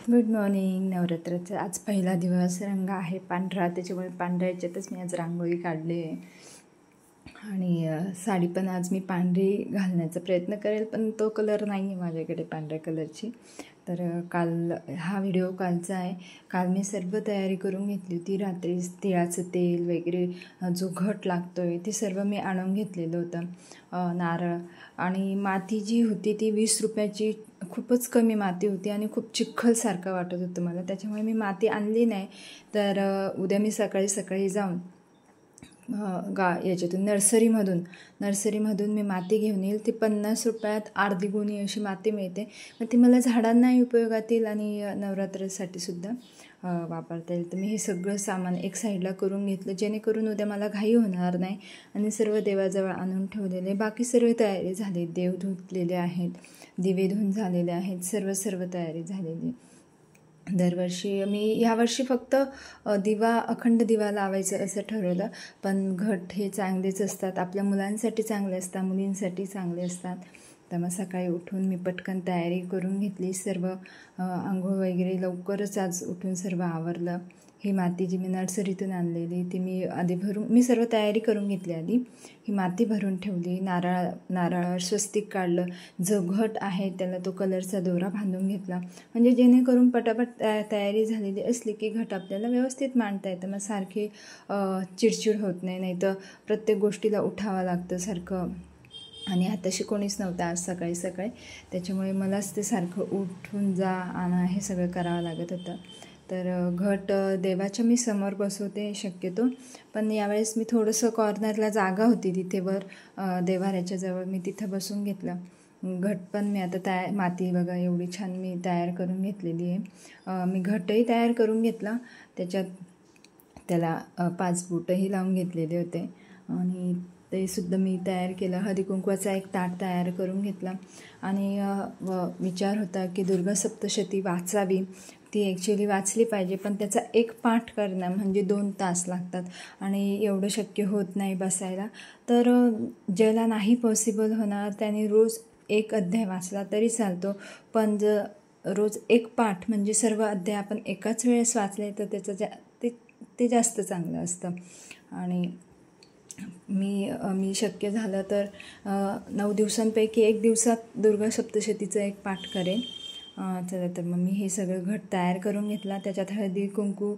Good morning. नवरात्राचा आज पहिला दिवस. रंग आहे पांढरा, त्याच्यामुळे पांढऱ्या याच्यातच मी आज रांगोळी काढली आहे. आणि साडी पण आज मी पांढरी घालण्याचा प्रयत्न करेल, पण तो कलर नाही आहे माझ्याकडे पांढऱ्या कलरची. तर काल हा व्हिडिओ कालचा आहे. काल मी सर्व तयारी करून घेतली होती. रात्री तिळाचं तेल वगैरे जो घट लागतो आहे ते सर्व मी आणून घेतलेलं होतं. नारळ आणि माती जी होती ती 20 रुपयाची खूपच कमी माती होती आणि खूप चिखलसारखं वाटत होतं मला. त्याच्यामुळे मी माती आणली नाही. तर उद्या मी सकाळी जाऊन याच्यातून नर्सरीमधून मी माती घेऊन येईल. ती 50 रुपयात अर्धी गोणी अशी माती मिळते. मग ती मला झाडांनाही उपयोगात येईल आणि नवरात्रासाठी सुद्धा वापरता येईल. तर मी हे सगळं सामान एक साईडला करून घेतलं, जेणेकरून उद्या मला घाई होणार नाही. आणि सर्व देवाजवळ आणून ठेवलेले, बाकी सर्व तयारी झाली. देव धुतलेले आहेत, दिवे धुवून झालेले आहेत, सर्व तयारी झालेली. दरवर्षी मी यावर्षी फक्त अखंड दिवा लावायचं असं ठरवलं. पण घट हे चांगलेच असतात, आपल्या मुलांसाठी चांगले असतात, मुलींसाठी चांगले असतात. तर मग सकाळी उठून मी पटकन तयारी करून घेतली. सर्व आंघोळ वगैरे लवकरच आज उठून सर्व आवरलं. ही माती जी मी नर्सरीतून आणलेली ती मी सर्व तयारी करून घेतली. आधी ही माती भरून ठेवली. नारळावर स्वस्तिक काढलं. जो घट आहे त्याला तो कलरचा दोरा बांधून घेतला, म्हणजे जेणेकरून पटापट तयारी झालेली असली की घट आपल्याला व्यवस्थित मांडता येतं. मग सारखी चिडचिड होत नाही तर प्रत्येक गोष्टीला उठावं लागतं सारखं. आणि आताशी कोणीच नव्हतं आज सकाळी. त्याच्यामुळे मलाच ते सारखं उठून जा आणा हे सगळं करावं लागत होतं. तर घट देवाच्या मी समोर बसवते शक्यतो, पण यावेळेस मी थोडंसं कॉर्नरला जागा होती तिथे वर देवाऱ्याच्या जवळ, मी तिथं बसून घेतलं. घट पण मी आता माती बघा एवढी छान मी तयार करून घेतलेली आहे. मी घटही तयार करून घेतला. त्याला 5 बोटंही लावून घेतलेले होते आणि ते सुद्धा मी तयार केलं. हळदी कुंकवाचा एक ताट तयार करून घेतला. आणि विचार होता की दुर्गा सप्तशती वाचावी. ती ॲक्च्युली वाचली पाहिजे, पण त्याचा एक पाठ करणं म्हणजे 2 तास लागतात आणि एवढं शक्य होत नाही बसायला. तर ज्याला नाही पॉसिबल होणार त्याने रोज एक अध्याय वाचला तरी चालतो, पण जर रोज एक पाठ म्हणजे सर्व अध्याय आपण एकाच वेळेस वाचले तर त्याचं ते जास्त चांगलं असतं. आणि मी शक्य झालं तर 9 दिवसांपैकी 1 दिवसात दुर्गा सप्तशतीचा एक पाठ करेन. चला तर मग मी हे सगळं घट तयार करून घेतला. त्याच्यात हळदी कुंकू,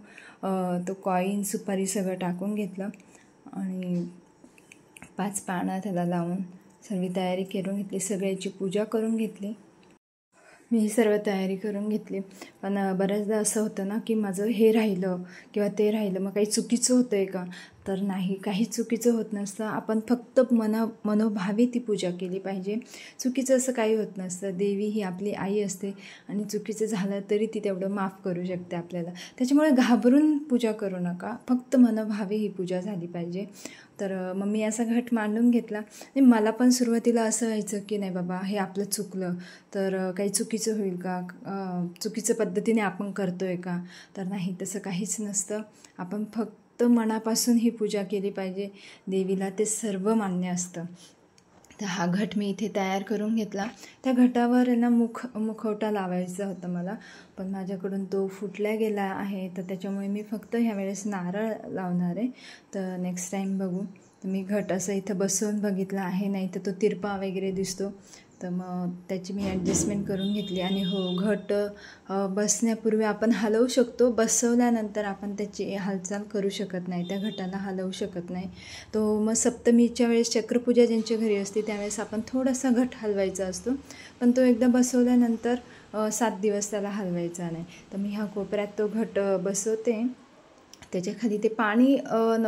तो कॉईन, सुपारी सगळं टाकून घेतलं आणि 5 पानं त्याला लावून सर्व तयारी करून घेतली. सगळ्याची पूजा करून घेतली. मी ही सर्व तयारी करून घेतली. पण बऱ्याचदा असं होतं ना की माझं हे राहिलं किंवा ते राहिलं, मग काही चुकीचं होतं आहे का? तर नाही, काही चुकीचं होत नसतं. आपण फक्त मनोभावे ती पूजा केली पाहिजे. चुकीचं असं काही होत नसतं. देवी ही आपली आई असते आणि चुकीचं झालं तरी ती तेवढं माफ करू शकते आपल्याला. त्याच्यामुळे घाबरून पूजा करू नका, फक्त मनोभावे ही पूजा झाली पाहिजे. तर मग मी असा घट मांडून घेतला. आणि मला पण सुरुवातीला असं व्हायचं की नाही बाबा हे आपलं चुकलं तर काही चुकीचं होईल का, चुकीचं पद्धतीने आपण करतो आहे का? तर नाही, तसं काहीच नसतं. आपण फक्त मनापासून ही पूजा केली पाहिजे. देवीला ते सर्व मान्य असतं. तर हा घट मी इथे तयार करून घेतला. त्या घटावर ना मुखवटा लावायचा होता मला, पण माझ्याकडून तो फुटला गेला आहे. तर त्याच्यामुळे मी फक्त ह्यावेळेस नारळ लावणार आहे. तर नेक्स्ट टाईम बघू. तर मी घट असं इथं बसवून बघितला आहे, नाही तर तो तिरपा वगैरे दिसतो. तर मग त्याची मी ॲडजस्टमेंट करून घेतली. आणि घट बसण्यापूर्वी आपण हलवू शकतो, बसवल्यानंतर आपण त्याची हालचाल करू शकत नाही, त्या घटाला हलवू शकत नाही. तो मग सप्तमीच्या वेळेस चक्रपूजा ज्यांच्या घरी असते त्यावेळेस आपण थोडासा घट हलवायचा असतो, पण तो एकदा बसवल्यानंतर 7 दिवस त्याला हलवायचा नाही. तर मी ह्या कोपऱ्यात तो घट बसवते. त्याच्याखाली ते पाणी वाहून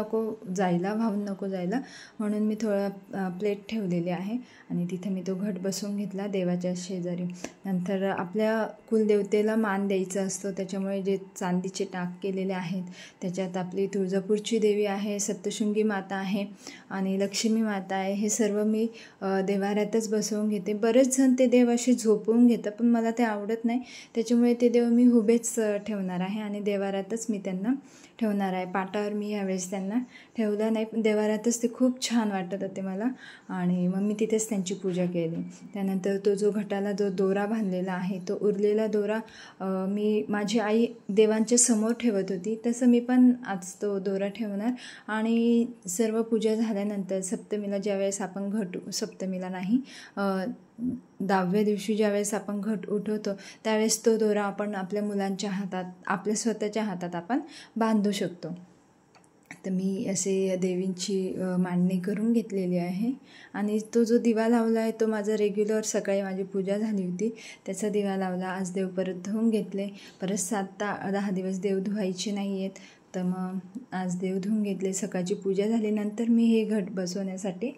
नको जायला म्हणून मी थोडा प्लेट ठेवलेली आहे आणि तिथे मी तो घट बसवून घेतला देवाच्या शेजारी. नंतर आपल्या कुलदेवतेला मान द्यायचा असतो, त्याच्यामुळे जे चांदीचे टाक केलेले आहेत त्याच्यात आपली तुळजापूरची देवी आहे, सप्तशृंगी माता आहे आणि लक्ष्मी माता आहे. हे सर्व मी देवाऱ्यातच बसवून घेते. बरेच जण ते देव असे झोपवून घेतात, पण मला ते आवडत नाही. त्याच्यामुळे ते देव मी उभेच ठेवणार आहे आणि देवाऱ्यातच मी त्यांना ठेवणार ठेवणार आहे. पाटावर मी यावेळेस त्यांना ठेवलं नाही, पण देवाऱ्यातच ते खूप छान वाटत होते मला आणि मग मी तिथेच त्यांची पूजा केली. त्यानंतर तो जो घटाला जो दोरा बांधलेला आहे, तो उरलेला दोरा मी माझी आई देवांच्या समोर ठेवत होती, तसं मी पण आज तो दोरा ठेवणार. आणि सर्व पूजा झाल्यानंतर सप्तमीला ज्यावेळेस आपण सप्तमीला नाही 10व्या दिवशी ज्यावेळेस आपण घट उठवतो त्यावेळेस तो दोरा आपण आपल्या मुलांच्या हातात, आपल्या स्वतःच्या हातात आपण बांधू शकतो. तर मी असे देवींची मांडणी करून घेतलेली आहे. आणि तो जो दिवा लावला आहे तो माझा रेग्युलर, सकाळी माझी पूजा झाली होती त्याचा दिवा लावला. आज देव परत धुवून घेतले. परत 7-10 दिवस देव धुवायचे नाही आहेत, तर मग आज देव धुवून घेतले. सकाळची पूजा झाल्यानंतर मी हे घट बसवण्यासाठी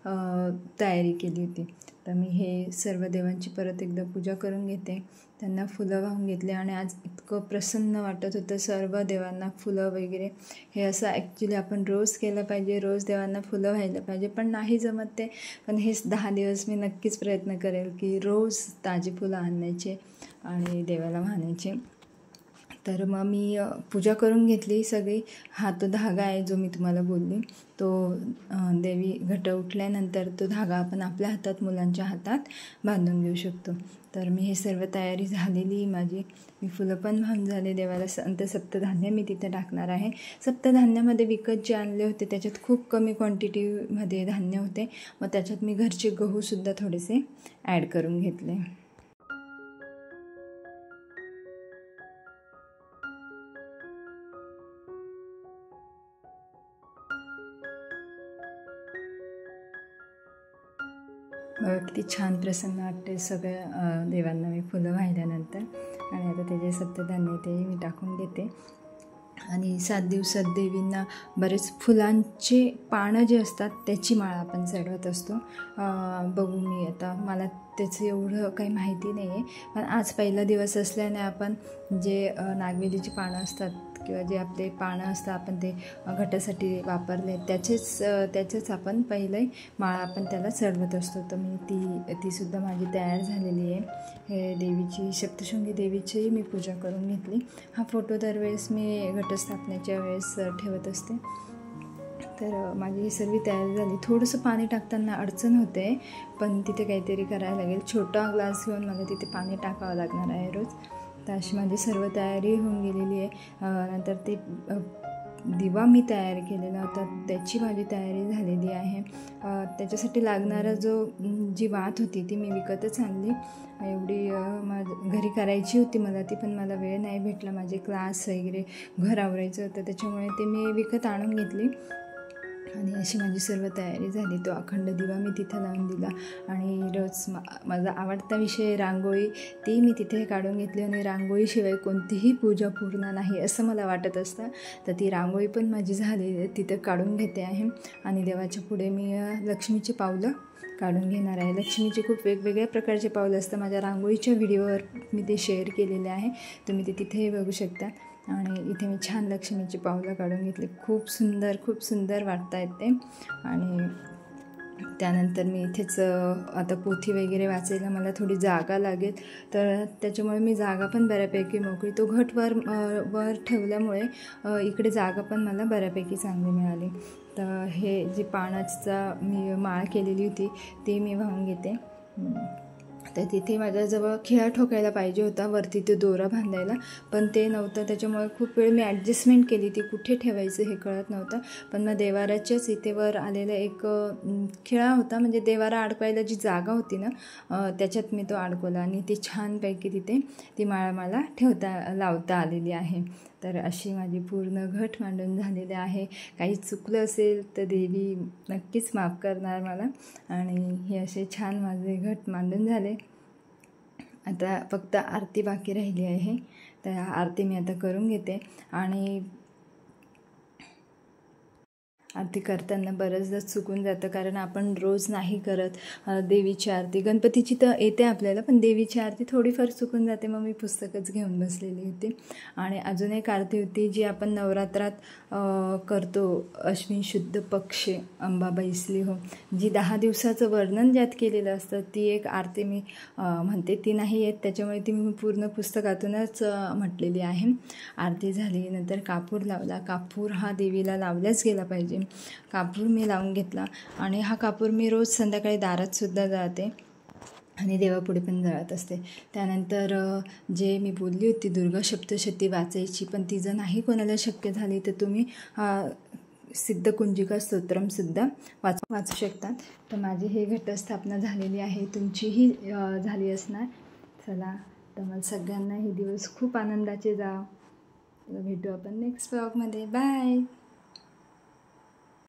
तयारी केली होती. तर मी हे सर्व देवांची परत एकदा पूजा करून घेते, त्यांना फुलं वाहून घेतले. आणि आज इतकं प्रसन्न वाटत होतं सर्व देवांना फुलं वगैरे. हे असं ॲक्च्युली आपण रोज केलं पाहिजे, रोज देवांना फुलं व्हायला पाहिजे, पण नाही जमत ते. पण हे 10 दिवस मी नक्कीच प्रयत्न करेल की रोज ताजी फुलं आणायचे आणि देवाला वाहण्याचे. तर मग मी पूजा करून घेतली सगळी. हा तो धागा आहे जो मी तुम्हाला बोलली, तो देवी घट उठल्यानंतर तो धागा आपण आपल्या हातात, मुलांच्या हातात बांधून घेऊ शकतो. तर मी हे सर्व तयारी झालेली माझी. मी फुलं पण वाहून झाले देवाला. नंतर सप्तधान्य मी तिथे टाकणार आहे. सप्तधान्यामध्ये विकत जे आणले होते त्याच्यात खूप कमी क्वांटिटीमध्ये धान्य होते, मग त्याच्यात मी घरचे गहूसुद्धा थोडेसे ॲड करून घेतले. किती छान प्रसन्न वाटते सगळ्या देवांना मी फुलं वाहिल्यानंतर. आणि आता त्याचे सप्तधान्य तेही मी टाकून घेते. आणि 7 दिवसात देवींना बरेच फुलांचे पानं जे असतात त्याची माळ आपण चढवत असतो. बघू, मी आता मला त्याचं एवढं काही माहिती नाही आहे, पण आज पहिला दिवस असल्याने आपण जे नागवेलीची पानं असतात किंवा जे आपले पानं असतात आपण ते घटासाठी वापरले त्याचेच आपण पहिले माळ आपण त्याला चढवत असतो. तर मी तीसुद्धा माझी तयार झालेली आहे. हे देवीची, सप्तशृंगी देवीचीही मी पूजा करून घेतली. हा फोटो दरवेळेस मी घटस्थापनेच्या वेळेस ठेवत असते. तर माझी ही सर्व तयारी झाली. थोडंसं पाणी टाकताना अडचण होते, पण तिथे काहीतरी करायला लागेल. छोटा ग्लास घेऊन मला तिथे पाणी टाकावं लागणार आहे रोज. तर अशी माझी सर्व तयारी होऊन गेलेली आहे. नंतर ते दिवा मी तयार केलेला होता त्याची माझी तयारी झालेली आहे. त्याच्यासाठी लागणारा जी वात होती ती मी विकतच आणली. एवढी घरी करायची होती मला ती, पण मला वेळ नाही भेटला. माझे क्लास वगैरे घर आवरायचं होतं, त्याच्यामुळे ते मी विकत आणून घेतली. आणि अशी माझी सर्व तयारी झाली. तो अखंड दिवा मी तिथं लावून दिला. आणि रोज माझा आवडता विषय रांगोळी, ती मी तिथे काढून घेतली. आणि रांगोळीशिवाय कोणतीही पूजा पूर्ण नाही असं मला वाटत असतं. तर ती रांगोळी पण माझी झाली तिथं काढून घेते आहे. आणि देवाच्या पुढे मी लक्ष्मीची पावलं काढून घेणार आहे. लक्ष्मीचे खूप वेगवेगळ्या प्रकारचे पावलं असतं. माझ्या रांगोळीच्या व्हिडिओवर मी ते शेअर केलेले आहे, तुम्ही ते तिथेही बघू शकता. आणि इथे मी छान लक्ष्मीची पावलं काढून घेतली. खूप सुंदर वाटत आहेत ते. आणि त्यानंतर मी इथेच आता पोथी वगैरे वाचायला मला थोडी जागा लागेल, तर त्याच्यामुळे मी जागा पण बऱ्यापैकी मोकळी, तो घट वर ठेवल्यामुळे इकडे जागा पण मला बऱ्यापैकी चांगली मिळाली. तर हे जी पानाचा मी माळ केलेली होती ती मी वाहून घेते. तर तिथे माझ्याजवळ खिळा ठोकायला पाहिजे होता वरती ते दोरा बांधायला, पण ते नव्हतं. त्याच्यामुळे खूप वेळ मी ॲडजस्टमेंट केली, ती कुठे ठेवायचं हे कळत नव्हतं. पण मग देवाऱ्याच्याच इथे वर आलेला एक खिळा होता, म्हणजे देवारा अडकवायला जी जागा होती ना त्याच्यात मी तो अडकवला. आणि ती छानपैकी तिथे ती माळ मला लावता आलेली आहे. तर अशी माझी पूर्ण घट मांडून झालेली आहे. काही चुकलं असेल तर देवी नक्कीच माफ करणार मला. आणि हे असे छान माझे घट मांडून झाले. आता फक्त आरती बाकी राहिली आहे, तर आरती मी आता करून घेते. आणि आरती करताना बऱ्याचदा चुकून जातं, कारण आपण रोज नाही करत देवीची आरती. गणपतीची तर येते आपल्याला, पण देवीची आरती थोडीफार चुकून जाते. मग मी पुस्तकच घेऊन बसलेली होती. आणि अजून एक आरती होती जी आपण नवरात्रात करतो, अश्विन शुद्ध पक्ष अंबाबाईसली हो, जी 10 दिवसाचं वर्णन ज्यात केलेलं असतं, ती एक आरती मी म्हणते. ती नाही येत, त्याच्यामुळे ती मी पूर्ण पुस्तकातूनच म्हटलेली आहे. आरती झाली, नंतर कापूर लावला. कापूर हा देवीला लावल्याच गेला पाहिजे. कापूर मी लावून घेतला आणि हा कापूर मी रोज संध्याकाळी दारातसुद्धा जाते आणि देवापुढे पण जळत असते. त्यानंतर जे मी बोलली होती दुर्गा सप्तशती वाचायची, पण ती जर नाही कोणाला शक्य झाली तर तुम्ही सिद्धकुंजिका स्तोत्रमसुद्धा वाचू शकतात. तर माझी ही घटस्थापना झालेली आहे, तुमचीही झाली असणार. चला, तर मला सगळ्यांना हे दिवस खूप आनंदाचे जाव. भेटू आपण नेक्स्ट व्लॉगमध्ये. बाय.